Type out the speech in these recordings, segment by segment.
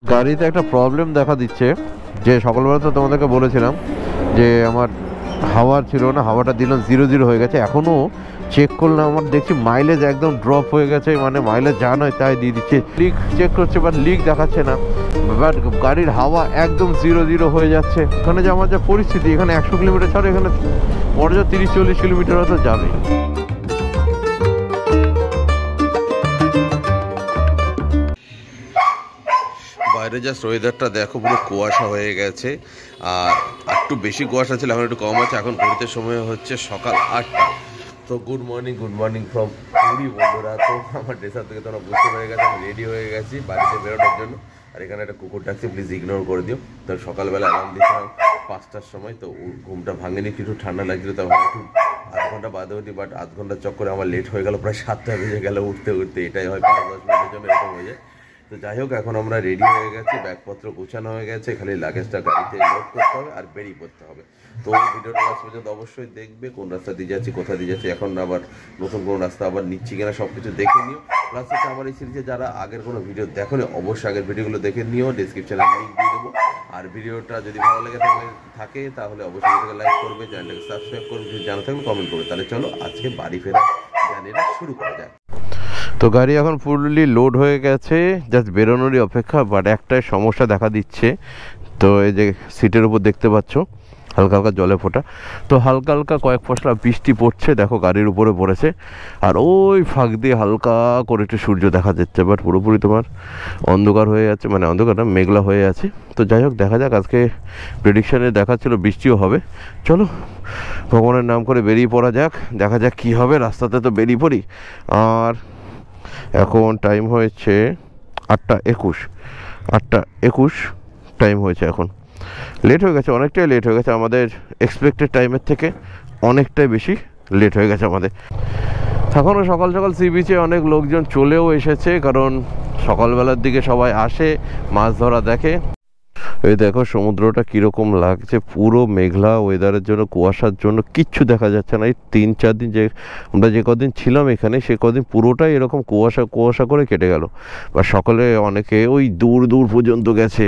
গাড়িতে একটা প্রবলেম দেখা দিচ্ছে যে সকালবেলা তো তোমাদেরকে বলেছিলাম যে আমার হাওয়া ছিল না, হাওয়াটা দিলাম 0-0 হয়ে গেছে। এখনও চেক করলাম, আমার দেখছি মাইলেজ একদম ড্রপ হয়ে গেছে, মানে মাইলেজ যা নয় তাই দিয়ে দিচ্ছে। লিক চেক করছে বাট লিক দেখাচ্ছে না, বাট গাড়ির হাওয়া একদম 0-0 হয়ে যাচ্ছে। এখানে যে আমার যা পরিস্থিতি, এখানে 100 কিলোমিটার ছাড়া এখানে মনে হয় 30-40 কিলোমিটার হয়তো যাবে। বাইরে জাস্ট ওয়েদারটা দেখো, পুরো কুয়াশা হয়ে গেছে। আর একটু বেশি কুয়াশা ছিল, এখন একটু কম আছে। এখন ঘুরতে সময় হচ্ছে সকাল 8টা। তো গুড মর্নিং ফ্রম পুরী বন্ধুরা। তো আমার ড্রেসার থেকে তোমরা বুঝতে পেরে গেছে আমি রেডি হয়ে গেছি বাড়িতে বেরোনোর জন্য। আর এখানে একটা কুকুর ডাকছে, প্লিজ ইগনোর করে দিও। তো সকালবেলা অ্যালার্ম দিয়েছিলাম 5টার সময়, তো ঘুমটা ভাঙেনি, কিছু ঠান্ডা লাগছিল, তো একটু আধ ঘন্টা বাদে উঠি। বাট আধ ঘন্টার চক্করে আমার লেট হয়ে গেল, প্রায় 7টা বেজে গেল উঠতে। এটাই হয় 5-10 মিনিটের জন্য এরকম হয়ে যায়। তো যাই হোক, এখন আমরা রেডি হয়ে গেছি, ব্যাগপত্র গোছানো হয়ে গেছে, খালি লাগেজটা গাড়িতে লোড করতে হবে আর বেরিয়ে পড়তে হবে। তো ভিডিওটা লাস্ট পর্যন্ত অবশ্যই দেখবে, কোন রাস্তা দিয়ে যাচ্ছি, কোথায় দিয়ে যাচ্ছি, এখন আবার নতুন কোনো রাস্তা আবার নিচ্ছি কিনা সব কিছু দেখে নিও। প্লাস হচ্ছে আমার এই সিরিজে যারা আগের কোনো ভিডিও দেখোনি, অবশ্যই আগের ভিডিওগুলো দেখে নিও, ডিসক্রিপশনে লিঙ্ক দিয়ে দেবো। আর ভিডিওটা যদি ভালো লেগে থাকে তাহলে অবশ্যই ভিডিওকে লাইক করবে, চ্যানেলটাকে সাবস্ক্রাইব করবে, যদি জানা থাকলে কমেন্ট করবে। তাহলে চলো আজকে বাড়ি ফেরা জার্নিটা শুরু করা যাক। তো গাড়ি এখন ফুললি লোড হয়ে গেছে, জাস্ট বেরোনোরই অপেক্ষা। বাট একটাই সমস্যা দেখা দিচ্ছে, তো এই যে সিটের উপর দেখতে পাচ্ছ হালকা হালকা জলে ফোটা। তো হালকা হালকা কয়েক পশলা বৃষ্টি পড়ছে, দেখো গাড়ির উপরে পড়েছে। আর ওই ফাঁক দিয়ে হালকা করে একটু সূর্য দেখা যাচ্ছে, বাট পুরোপুরি তোমার অন্ধকার হয়ে যাচ্ছে, মানে অন্ধকার না, মেঘলা হয়ে আছে। তো যাই হোক, দেখা যাক। আজকে প্রেডিকশানে দেখাচ্ছিল বৃষ্টিও হবে। চলো ভগবানের নাম করে বেরিয়ে পড়া যাক, দেখা যাক কী হবে। রাস্তাতে তো বেরিয়ে পড়ি। আর এখন টাইম হয়েছে 8টা 21 টাইম হয়েছে। এখন লেট হয়ে গেছে, অনেকটাই লেট হয়ে গেছে, আমাদের এক্সপেক্টেড টাইমের থেকে অনেকটাই বেশি লেট হয়ে গেছে আমাদের। এখনও সকাল সকাল সি বিচে অনেক লোকজন চলেও এসেছে, কারণ সকালবেলার দিকে সবাই আসে মাছ ধরা দেখে। এই দেখো সমুদ্রটা কীরকম লাগছে, পুরো মেঘলা ওয়েদারের জন্য, কুয়াশার জন্য কিচ্ছু দেখা যাচ্ছে না। এই 3-4 দিন যে আমরা যে কদিন ছিলাম এখানে, সে কদিন পুরোটাই এরকম কুয়াশা করে কেটে গেল। বা সকালে অনেকে ওই দূর পর্যন্ত গেছে।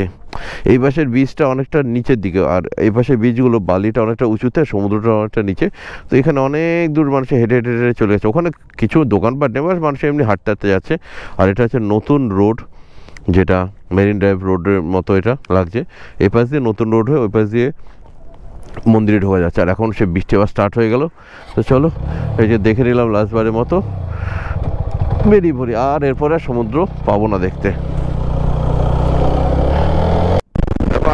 এই পাশের বীজটা অনেকটা নিচের দিকে, আর এই পাশের বীজগুলো বালিটা অনেকটা উঁচুতে, সমুদ্রটা অনেকটা নিচে। তো এখানে অনেক দূর মানুষ হেঁটে চলে গেছে। ওখানে কিছু দোকানপাট নেই, মানুষ এমনি হাঁটতে যাচ্ছে। আর এটা হচ্ছে নতুন রোড, যেটা মেরিন ড্রাইভ রোডের মতো এটা লাগছে। এই পাশ দিয়ে নতুন রোড হয়ে ওই পাশ দিয়ে মন্দিরে ঢোকা যাচ্ছে। আর এখন সে বৃষ্টি আবার স্টার্ট হয়ে গেল। তো চলো এই যে দেখে নিলাম লাস্টবারের মতো, বেরিয়ে পড়ি। আর এরপরে সমুদ্র পাবো না দেখতে।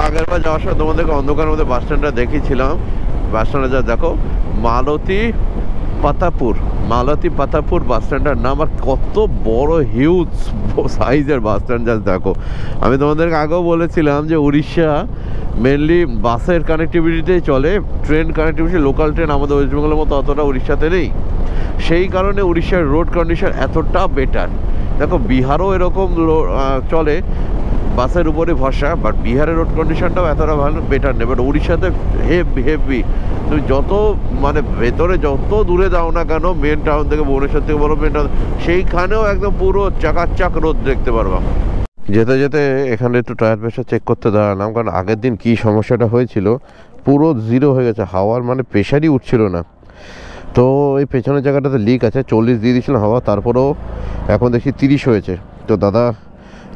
আগের বার যাওয়ার সময় তোমাদেরকে অন্ধকারের মধ্যে বাস স্ট্যান্ডটা দেখিয়েছিলাম। বাস স্ট্যান্ডে যা দেখো, মালতী পাতাপুর বাস স্ট্যান্ডের নাম। আর কত বড় হিউজ সাইজের বাস স্ট্যান্ড, জাস্ট দেখো। আমি তোমাদেরকে আগেও বলেছিলাম যে উড়িষ্যা মেনলি বাসের কানেক্টিভিটিতেই চলে, ট্রেন কানেক্টিভিটি, লোকাল ট্রেন আমাদের ওয়েস্ট বেঙ্গলের মতো অতটা উড়িষ্যাতে নেই। সেই কারণে উড়িষ্যার রোড কন্ডিশন এতটা বেটার। দেখো বিহারও এরকম চলে, বাসের উপরে ভরসা, বাট বিহারের রোড কন্ডিশনটাও এতটা ভালো বেটার নেই। বাট উড়িষ্যাতে হেভি। তুমি যত মানে ভেতরে যত দূরে যাও না কেন, মেন টাউন থেকে, ভুবনেশ্বর থেকে বলো মেন টাউন, সেইখানেও একদম পুরো চাকাচাক রোদ দেখতে পারবা। যেতে যেতে এখানে একটু টায়ার প্রেশার চেক করতে দাঁড়ালাম, কারণ আগের দিন কী সমস্যাটা হয়েছিল, পুরো 0 হয়ে গেছে, হাওয়ার মানে প্রেশারই উঠছিল না। তো এই পেছনের জায়গাটাতে লিক আছে, 40 দিয়ে দিয়েছিলাম হাওয়া, তারপরেও এখন দেখছি 30 হয়েছে। তো দাদা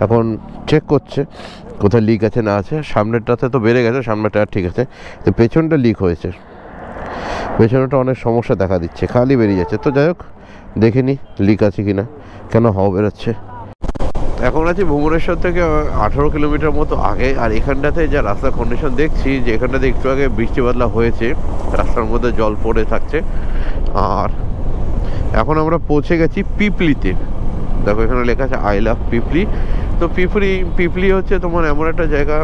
এখন চেক করছে কোথায় লিক আছে না আছে। সামনেরটাতে তো বেড়ে গেছে, সামনের টায়ার ঠিক আছে, তো পেছনটা লিক হয়েছে, পেছনটা অনেক সমস্যা দেখা দিচ্ছে, খালি বেরিয়ে যাচ্ছে। তো যাই হোক দেখে নি লিক আছে কিনা, কেন হাওয়া বেরোচ্ছে। এখন আছি ভুবনেশ্বর থেকে 18 কিলোমিটার মতো আগে। আর এখানটাতে যা রাস্তার কন্ডিশন দেখছি, যে এখানটাতে একটু আগে বৃষ্টি বাদলা হয়েছে, রাস্তার মধ্যে জল পড়ে থাকছে। আর এখন আমরা পৌঁছে গেছি পিপলিতে। দেখো এখানে লেখা আছে আই লাভ পিপলি। তো পিপলি হচ্ছে তোমার এমন একটা জায়গা,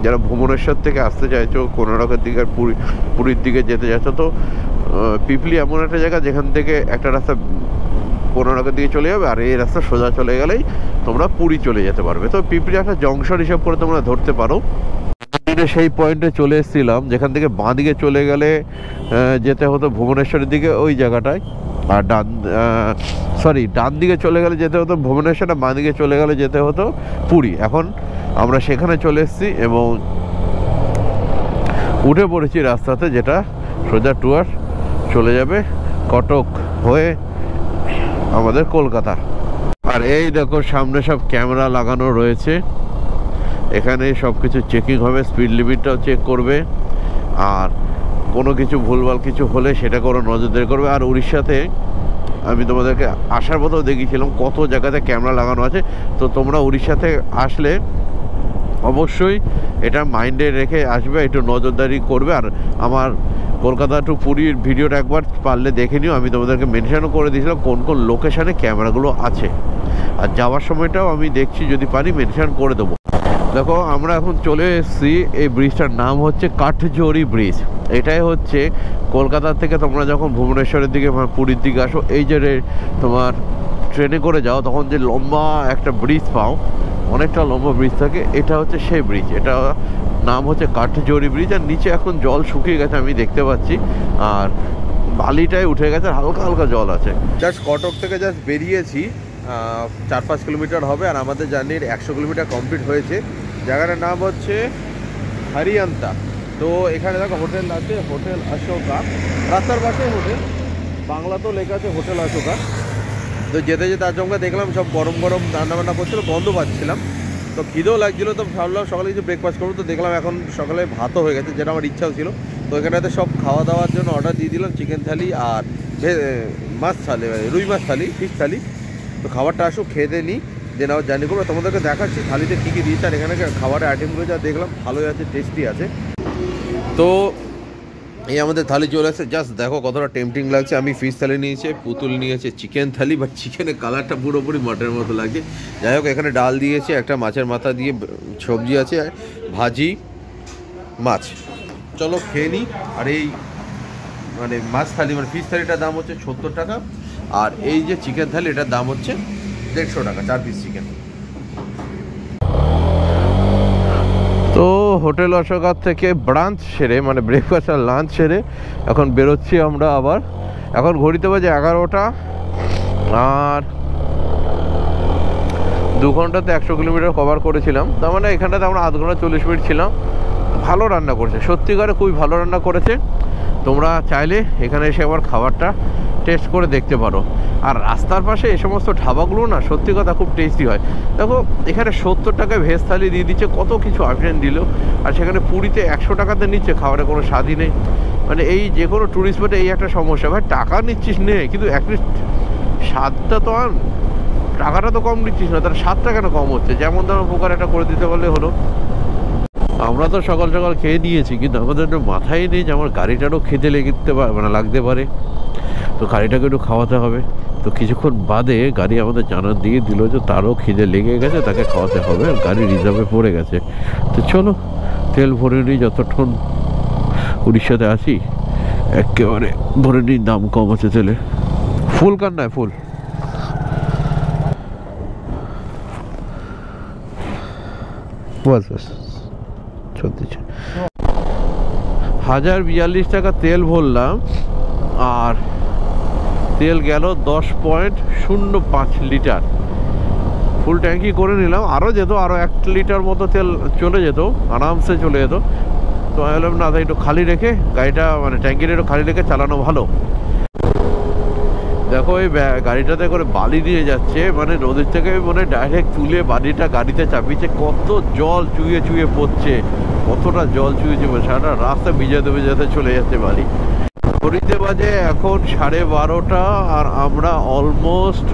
যারা ভুবনেশ্বর থেকে আসতে চাইছো, কোনারকের দিকে আর পুরীর দিকে যেতে চাইছো, তো পিপলি এমন একটা জায়গা যেখান থেকে একটা রাস্তা কোনারকের দিকে চলে যাবে, আর এই রাস্তা সোজা চলে গেলেই তোমরা পুরী চলে যেতে পারবে। তো পিপলি একটা জংশন হিসাব করে তোমরা ধরতে পারো। সেই পয়েন্টে চলে এসেছিলাম যেখান থেকে বাঁ দিকে চলে গেলে যেতে হতো ভুবনেশ্বরের দিকে, ওই জায়গাটায়। আর ডান দিকে চলে গেলে যেতে হতো ভুবনেশ্বর, আর বাঁ দিকে চলে গেলে যেতে হতো পুরী। এখন আমরা সেখানে চলে এসেছি এবং উঠে পড়েছি রাস্তাতে, যেটা সোজা ট্যুর চলে যাবে কটক হয়ে আমাদের কলকাতা। আর এই দেখো সামনে সব ক্যামেরা লাগানো রয়েছে, এখানে সব কিছু চেকিং হবে, স্পিড লিমিটটাও চেক করবে, আর কোনো কিছু ভুলভাল কিছু হলে সেটা করে নজরদারি করবে। আর উড়িষ্যাতে আমি তোমাদেরকে আসার পথেও দেখিয়েছিলাম কত জায়গাতে ক্যামেরা লাগানো আছে। তো তোমরা উড়িষ্যাতে আসলে অবশ্যই এটা মাইন্ডে রেখে আসবে, একটু নজরদারি করবে। আর আমার কলকাতা টু পুরীর ভিডিওটা একবার পারলে দেখে নিও, আমি তোমাদেরকে মেনশনও করে দিয়েছিলাম কোন কোন লোকেশানে ক্যামেরাগুলো আছে। আর যাওয়ার সময়টাও আমি দেখছি যদি পারি মেনশন করে দেবো। দেখো আমরা এখন চলে এসেছি, এই ব্রিজটার নাম হচ্ছে কাঠজোড়ি ব্রিজ। এটাই হচ্ছে কলকাতা থেকে তোমরা যখন ভুবনেশ্বরের দিকে পুরীর দিকে আসো, এই যে তোমার ট্রেনে করে যাও তখন যে লম্বা একটা ব্রিজ পাও, অনেকটা লম্বা ব্রিজ থাকে, এটা হচ্ছে সেই ব্রিজ। এটা নাম হচ্ছে কাঠজোড়ি ব্রিজ। আর নিচে এখন জল শুকিয়ে গেছে আমি দেখতে পাচ্ছি, আর বালিটাই উঠে গেছে, হালকা হালকা জল আছে। জাস্ট কটক থেকে জাস্ট বেরিয়েছি, 4-5 কিলোমিটার হবে, আর আমাদের জার্নির 100 কিলোমিটার কমপ্লিট হয়েছে। জায়গাটার নাম হচ্ছে হরিয়ান্তা। তো এখানে দেখো হোটেল আছে, হোটেল অশোকা, রাস্তার পাশে হোটেল, বাংলাতেও লেখা আছে হোটেল অশোকা। তো যেতে যেতে আচমকা দেখলাম সব গরম গরম রান্নাবান্না করছিলো, গন্ধ পাচ্ছিলাম, তো খিদেও লাগছিলো। তো ভাবলাম সকালে কিছু ব্রেকফাস্ট করবো, তো দেখলাম এখন সকালে ভাতও হয়ে গেছে, যেটা আমার ইচ্ছাও ছিল। তো এখানেতে সব খাওয়া দাওয়ার জন্য অর্ডার দিয়ে দিলাম, চিকেন থালি আর মাছ থালি, রুই মাছ থালি, ফিশ থালি। তো খাবারটা আসুক, খেয়ে দিয়ে নিই, দেন আবার জার্নি করবো। তোমাদেরকে দেখাচ্ছি থালিতে কী কী দিয়েছে। আর এখানে খাবারের আইটেমগুলো যা দেখলাম ভালোই আছে, টেস্টি আছে। তো এই আমাদের থালি চলে আসছে, জাস্ট দেখো কতটা টেম্পটিং লাগছে। আমি ফিশ থালি নিয়েছি, পুতুল নিয়েছে চিকেন থালি, বাট চিকেনের কালারটা পুরোপুরি মটনের মতো লাগছে। যাই হোক, এখানে ডাল দিয়েছে, একটা মাছের মাথা দিয়ে সবজি আছে, ভাজি, মাছ। চলো খেয়ে নিই। আর এই মানে মাছ থালি মানে ফিশ থালিটার দাম হচ্ছে 70 টাকা, আর এই যে চিকেন থালি এটার দাম হচ্ছে 150 টাকা, 4 পিস চিকেন। তো হোটেল অশোকার থেকে ব্রাঞ্চ সেরে মানে ব্রেকফাস্ট আর লাঞ্চ সেরে এখন বেরোচ্ছি আমরা আবার। এখন ঘড়িতে বাজে 11টা, আর 2 ঘন্টাতে 100 কিলোমিটার কভার করেছিলাম। তার মানে এখানটাতে আমরা আধ ঘন্টা 40 মিনিট ছিলাম। ভালো রান্না করেছে, সত্যিকারে খুবই ভালো রান্না করেছে। তোমরা চাইলে এখানে এসে আবার খাবারটা টেস্ট করে দেখতে পারো। আর রাস্তার পাশে এই সমস্ত ধাবাগুলো না সত্যি কথা খুব টেস্টি হয়। দেখো এখানে 70 টাকায় ভেজ থালি দিয়ে দিচ্ছে, কত কিছু অপশন দিল। আর সেখানে পুরীতে 100 টাকাতে নিচ্ছে, খাবারের কোনো স্বাদই নেই। মানে এই যে কোনো ট্যুরিস্ট স্পটে এই একটা সমস্যা, ভাই টাকা নিচ্ছিস নে, কিন্তু অ্যাটলিস্ট স্বাদটা তো আন, টাকাটা তো কম নিচ্ছিস না, তার স্বাদটা কেন কম হচ্ছে? যেমন ধরো উপকার একটা করে দিতে পারলে হলো। আমরা তো সকাল সকাল খেয়ে দিয়েছি, কিন্তু আমাদের একটু মাথায় নেই যে আমার গাড়িটারও খেতে লাগতে পারে, তো গাড়িটাকে একটু খাওয়াতে হবে। তো কিছুক্ষণ বাদে গাড়ি আমাদের জানার দিয়ে দিল যে তারও খিদে লেগে গেছে, তাকে খাওয়াতে হবে, আর গাড়ি রিজার্ভে পড়ে গেছে। তো চলো তেল ভরে নিই, যতক্ষণ উড়িষ্যাতে আছি একেবারে ভরে নিই, দাম কম আছে তেলে। ফুল কার নয়, ফুল। বাস বাস 1042 টাকা তেল ভরলাম, আর তেল গেল 10.05 লিটার। ফুল ট্যাঙ্কি করে নিলাম, আরও যেত, আরও 1 লিটার মতো তেল চলে যেত, আরামসে চলে যেত। তো আমি বললাম না, একটু খালি রেখে গাড়িটা মানে ট্যাঙ্কিটা একটু খালি রেখে চালানো ভালো। দেখো এই গাড়িটাতে করে বালি দিয়ে যাচ্ছে, মানে নদীর থেকে মানে ডাইরেক্ট তুলে বালিটা গাড়িতে চাপিয়েছে। কত জল চুইয়ে চুইয়ে পড়ছে, কতটা জল চুইয়েছে, সারাটা রাস্তা ভিজাতে ভিজাতে চলে যাচ্ছে বালি। ঘড়িতে বাজে এখন 12:30, আর আমরা অলমোস্ট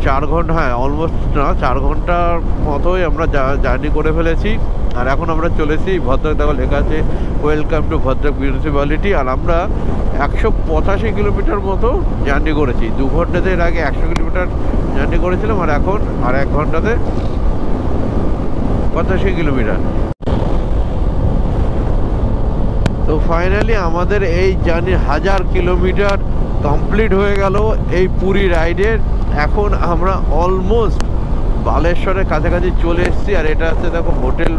4 ঘন্টা, হ্যাঁ অলমোস্ট না 4 ঘন্টার মতোই আমরা জার্নি করে ফেলেছি। আর এখন আমরা চলেছি ভদ্রক, দেখো লেখা আছে ওয়েলকাম টু ভদ্রক মিউনিসিপ্যালিটি। আর আমরা 185 কিলোমিটার মতো জার্নি করেছি। 2 ঘন্টাতে এর আগে 100 কিলোমিটার জার্নি করেছিলাম, আর এখন আর 1 ঘন্টাতে 85 কিলোমিটার। তো ফাইনালি আমাদের এই জার্নি 1000 কিলোমিটার কমপ্লিট হয়ে গেল এই পুরী রাইডের। এখন আমরা অলমোস্ট বালেশ্বরের কাছাকাছি চলে এসেছি। আর এটা হচ্ছে দেখো হোটেল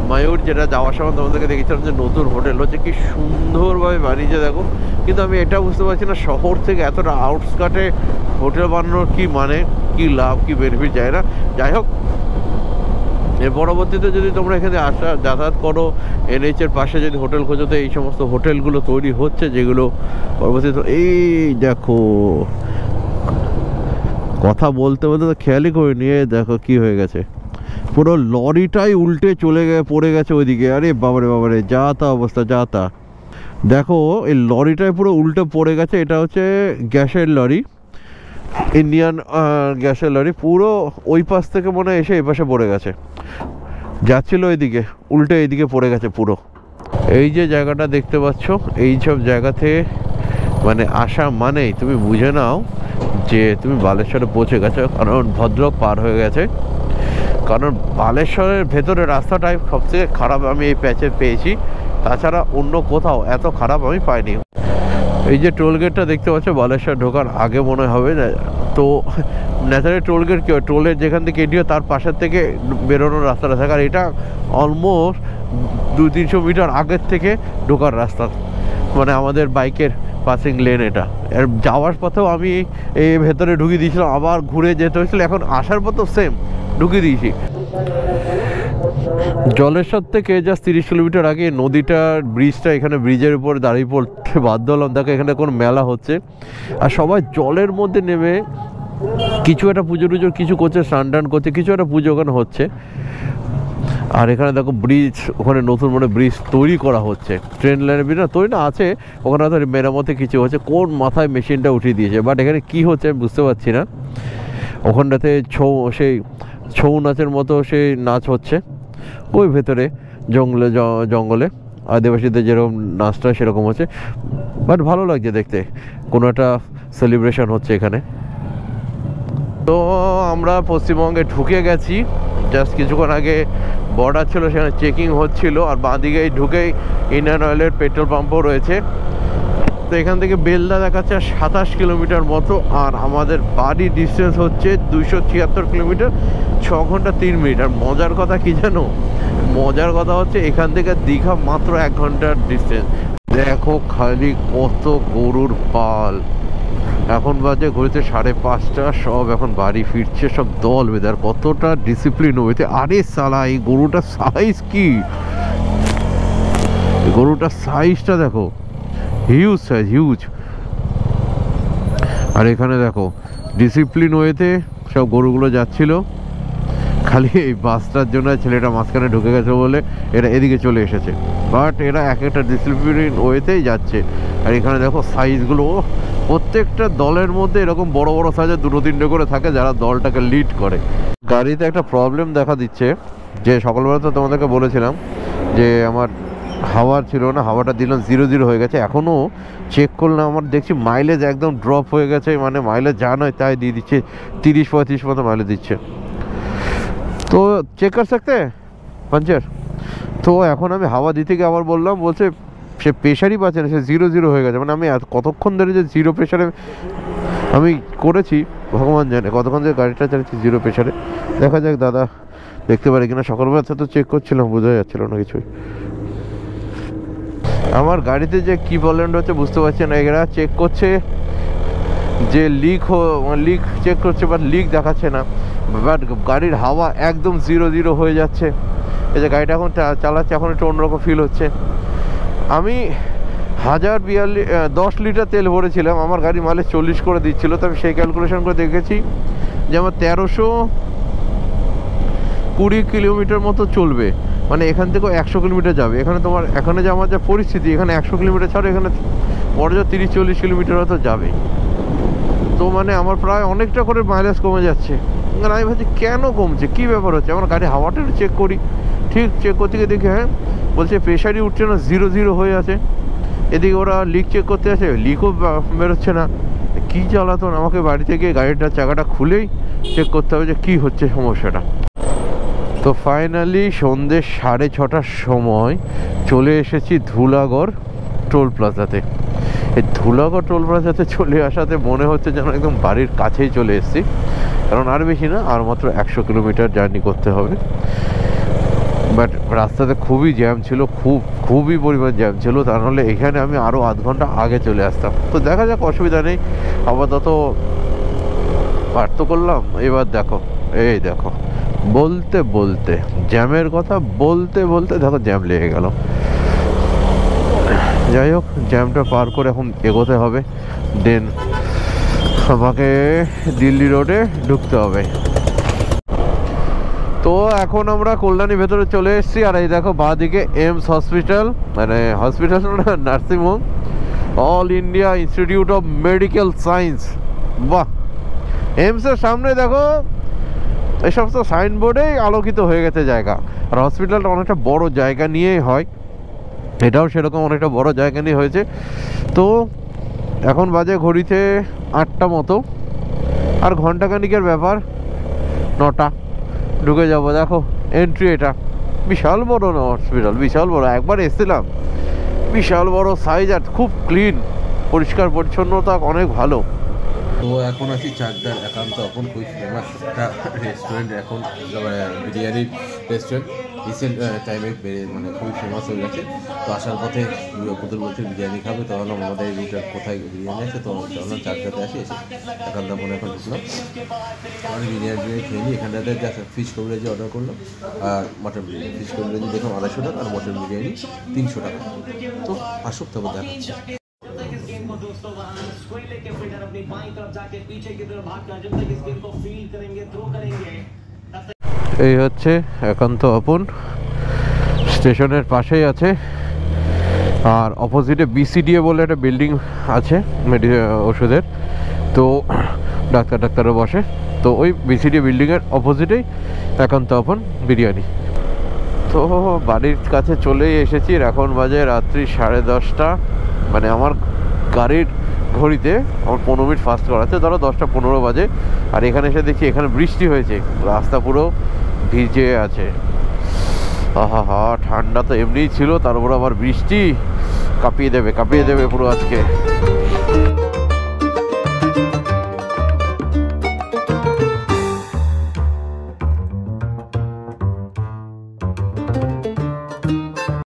ময়ূর, যেটা যাওয়ার সময় তোমাদেরকে দেখেছিলাম যে নতুন হোটেল হচ্ছে, কি সুন্দরভাবে বানিয়েছে দেখো। কিন্তু আমি এটা বুঝতে পারছি না শহর থেকে এতটা আউটস্কার্টে হোটেল বানানোর কি মানে, কি লাভ, কি বেনিফিট, যায় না। যাই হোক, এর পরবর্তীতে যদি তোমরা এখানে যাতায়াত করো, এনএইচের পাশে যদি হোটেল খোঁজো, তো এই সমস্ত হোটেলগুলো তৈরি হচ্ছে, যেগুলো পরবর্তীতে এই দেখো, কথা বলতে বলতে তো খেয়ালই করে নিয়ে দেখো কি হয়ে গেছে, পুরো লরিটাই উল্টে পড়ে গেছে ওইদিকে। আরে বাবারে বাবারে, যা তা অবস্থা, যা তা। দেখো এই লরিটাই পুরো উল্টে পড়ে গেছে। এটা হচ্ছে গ্যাসের লরি, ইন্ডিয়ান গ্যাসের লরি। পুরো ওই পাশ থেকে মনে হয় এসে এই পাশে পড়ে গেছে, যাচ্ছিল ওইদিকে, উল্টে এইদিকে পড়ে গেছে পুরো। এই যে জায়গাটা দেখতে পাচ্ছ, এই সব জায়গাতে মানে আসা মানেই তুমি বুঝে নাও যে তুমি বালেশ্বরে পৌঁছে গেছো, কারণ ভদ্রক পার হয়ে গেছে। কারণ বালেশ্বরের ভেতরে রাস্তাটাই সবথেকে খারাপ আমি এই প্যাচে পেয়েছি, তাছাড়া অন্য কোথাও এত খারাপ আমি পাইনি। এই যে টোল গেটটা দেখতে পাচ্ছ, বালেশ্বর ঢোকার আগে মনে হবে, তো ন্যাচারালি টোল গেট কি হয়, টোলের যেখান থেকে এন্ট্রি হয় তার পাশের থেকে বেরোনোর রাস্তাটা থাকে, আর এটা অলমোস্ট 200-300 মিটার আগের থেকে ঢোকার রাস্তা, মানে আমাদের বাইকের পাসিং লেন এটা। আর যাওয়ার পথেও আমি এই ভেতরে ঢুকিয়ে দিয়েছিলাম, আবার ঘুরে যেতে হয়েছিল, এখন আসার পথেও সেম ঢুকিয়ে দিয়েছি। জলেশ্বর থেকে জাস্ট 30 কিলোমিটার আগে নদীটার ব্রিজটা, এখানে ব্রিজের উপর দাঁড়িয়ে পড়তে বাধ্য হলাম। দেখো এখানে কোন মেলা হচ্ছে, আর সবাই জলের মধ্যে নেমে কিছু একটা পুজো টুজো কিছু করছে, স্নান টান করছে, কিছু একটা পুজো ওখানে হচ্ছে। আর এখানে দেখো ব্রিজ, ওখানে নতুন মানে ব্রিজ তৈরি করা হচ্ছে, ট্রেন লাইনের ব্রিজ না তৈরি না আছে, ওখানে হয়তো মেরামতে কিছু হচ্ছে, কোন মাথায় মেশিনটা উঠিয়ে দিয়েছে, বাট এখানে কি হচ্ছে আমি বুঝতে পারছি না। ওখানটাতে সেই ছৌ নাচের মতো সেই নাচ হচ্ছে ওই ভেতরে জঙ্গলে, আদিবাসীদের যেরকম নাচটা সেরকম হচ্ছে, বাট ভালো লাগছে দেখতে, কোনো একটা সেলিব্রেশন হচ্ছে এখানে। তো আমরা পশ্চিমবঙ্গে ঢুকে গেছি, জাস্ট কিছুক্ষণ আগে বর্ডার ছিল, সেখানে চেকিং হচ্ছিল, আর বাঁদিকে ঢুকেই ইন্ডিয়ান অয়েলের পেট্রোল পাম্পও রয়েছে। তো এখান থেকে বেলদা দেখাচ্ছে 27 কিলোমিটার মতো, আর আমাদের বাড়ি ডিস্টেন্স হচ্ছে 276 কিলোমিটার, 6 ঘন্টা 3 মিনিট। আর মজার কথা কি জানো, মজার কথা হচ্ছে এখান থেকে দীঘা মাত্র 1 ঘন্টার ডিস্টেন্স। দেখো খালি কত গরুর পাল, এখন বাজে ঘুরতে 5:30, সব এখন বাড়ি ফিরছে, সব দল বেঁধে। আর কতটা ডিসিপ্লিন হয়েছে, আরে সালা এই গরুটার সাইজ কি, গরুটার সাইজটা দেখো, হিউজ সাইজ, হিউজ। আর এখানে দেখো ডিসিপ্লিন ওয়েতে সব গরুগুলো যাচ্ছিল, খালি এই বাসটার জন্য ছেলেটা মাঝখানে ঢুকে গেছে বলে এরা এদিকে চলে এসেছে, বাট এরা এক একটা ডিসিপ্লিন ওয়েতেই যাচ্ছে। আর এখানে দেখো সাইজগুলো, প্রত্যেকটা দলের মধ্যে এরকম বড় বড় সাইজের 2-3টে করে থাকে যারা দলটাকে লিড করে। গাড়িতে একটা প্রবলেম দেখা দিচ্ছে, যে সকালবেলা তো তোমাদেরকে বলেছিলাম যে আমার হাওয়ার ছিল না, হাওয়াটা দিলাম 0-0 হয়ে গেছে। এখনও চেক করলাম, আমার দেখছি মাইলেজ একদম ড্রপ হয়ে গেছে, মানে মাইলেজ যা নয় তাই দিয়ে দিচ্ছে, 30-35 মতো মাইলেজ দিচ্ছে। তো চেক কর सकते পাঞ্চার। তো এখন আমি হাওয়া দিতে গিয়ে আবার বললাম, বলছে সে প্রেশারই পাচ্ছে না, সে 0-0 হয়ে গেছে। মানে আমি কতক্ষণ ধরে যে 0 প্রেশারে আমি করেছি ভগবান জানে, কতক্ষণ ধরে গাড়িটা চালাচ্ছি 0 প্রেশারে। দেখা যাক দাদা দেখতে পারে কিনা, সকালবেলা তো চেক করছিলাম, বোঝা যাচ্ছিল না কিছুই। আমার গাড়িতে যে কি প্রবলেম হচ্ছে বুঝতে পারছি না, এরা চেক করছে যে লিক চেক করছে, বাট লিক দেখাচ্ছে না, বাট গাড়ির হাওয়া একদম 0-0 হয়ে যাচ্ছে। এই যে গাড়িটা এখন চালাচ্ছে, এখন একটু অন্যরকম ফিল হচ্ছে। আমি 10 লিটার তেল ভরেছিলাম, আমার গাড়ি মাইলেজ 40 করে দিচ্ছিল। তো আমি সেই ক্যালকুলেশন করে দেখেছি যে আমার 1320 কিলোমিটার মতো চলবে, মানে এখান থেকেও 100 কিলোমিটার যাবে। এখানে তোমার এখানে যে আমার যা পরিস্থিতি, এখানে 100 কিলোমিটার ছাড়ো, এখানে বড় যা 30-40 কিলোমিটার হয়তো যাবে। তো মানে আমার প্রায় অনেকটা করে মাইলেজ কমে যাচ্ছে। আমি ভাবছি কেন কমছে, কী ব্যাপার হচ্ছে। আমার গাড়ি হাওয়াটা চেক করি, ঠিক চেক করতে গিয়ে দেখি হ্যাঁ বলছে প্রেশারই উঠছে না, 0-0 হয়ে আছে। এদিকে ওরা লিক চেক করতে আসে, লিকও বেরোচ্ছে না। কী জ্বালাতন, আমাকে বাড়ি থেকে গাড়িটার চাকাটা খুলেই চেক করতে হবে যে কী হচ্ছে সমস্যাটা। তো ফাইনালি সন্ধ্যে 6:30টার সময় চলে এসেছি ধুলাগড় টোল প্লাজাতে। এই ধুলাগড় টোল প্লাজাতে চলে আসাতে মনে হচ্ছে যেন একদম বাড়ির কাছেই চলে এসেছি, কারণ আর বেশি না, আর মাত্র 100 কিলোমিটার জার্নি করতে হবে। বাট রাস্তাতে খুবই জ্যাম ছিল, খুবই পরিমাণ জ্যাম ছিল, তা নাহলে এখানে আমি আরও আধ ঘন্টা আগে চলে আসতাম। তো দেখা যাক, অসুবিধা নেই, আপাতত পার তো করলাম। এবার দেখো, এই দেখো, বলতে বলতে জ্যামের কথা বলতে বলতে দেখো জ্যাম লেগে গেল। যাই হোক, জ্যামটা পার করে এখন এগোতে হবে, দেন আমাকে দিল্লি রোডে ঢুকতে হবে। তো এখন আমরা কল্যাণী ভেতরে চলে এসেছি, আর এই দেখো বাঁদিকে এইমস হসপিটাল, মানে হসপিটাল না, nursing home, all India institute of medical science. বাহ, এইমসের সামনে দেখো এই সমস্ত সাইনবোর্ডেই আলোকিত হয়ে গেছে জায়গা। আর হসপিটালটা অনেকটা বড় জায়গা নিয়েই হয়, এটাও সেরকম অনেকটা বড় জায়গা নিয়ে হয়েছে। তো এখন বাজে ঘড়িতে 8টা মতো, আর ঘন্টাখানিকের ব্যাপার, 9টা ঢুকে যাবো। দেখো এন্ট্রি, এটা বিশাল বড় না হসপিটাল, বিশাল বড়, একবার এসেছিলাম, বিশাল বড় সাইজ, আর খুব ক্লিন, পরিষ্কার পরিচ্ছন্নতা অনেক ভালো। তো এখন আছি চাকদার একান্ত আপন, খুবই ফেমাস একটা রেস্টুরেন্ট, এখন বিরিয়ানির রেস্টুরেন্ট, রিসেন্ট টাইমে মানে খুবই ফেমাস হয়ে গেছে। তো আসার পথে পুতুল বলছে বিরিয়ানি খাবে, তো ভাবলাম আমাদের এই রুটের কোথায় বিরিয়ানি আছে, তো চললাম চাকদাতে আসি, এসে একান্ত আপন এখন ঢুকলাম। আমি বিরিয়ানি খেয়ে নিই। এখানটাতে ফিশ কবিরাজি অর্ডার করলাম, আর মটন বিরিয়ানি। ফিশ কবিরাজি দেখলাম 250 টাকা, আর মটন বিরিয়ানি 300 টাকা। তো আসুক, তবে দেখাচ্ছি। এই হচ্ছে একান্ত আপন, স্টেশনের পাশেই আছে, আর অপোজিটে বিসিডিএ বলে একটা বিল্ডিং আছে ওষুধের, তো ডাক্তারও বসে। তো ওই বিসিডিএ বিল্ডিংয়ের অপোজিটেই একান্ত আপন বিরিয়ানি। তো বাড়ির কাছে চলেই এসেছি, এখন বাজে রাত্রি 10:30। মানে আমার গাড়ির ঘড়িতে আমার 15 মিনিট ফাস্ট করাচ্ছে, ধরো 10টা 15 বাজে। আর এখানে এসে দেখছি এখানে বৃষ্টি হয়েছে, রাস্তা পুরো ভিজে আছে। আহা, ঠান্ডা তো এমনিই ছিল, তার উপর আবার বৃষ্টি, কাঁপিয়ে দেবে পুরো আজকে।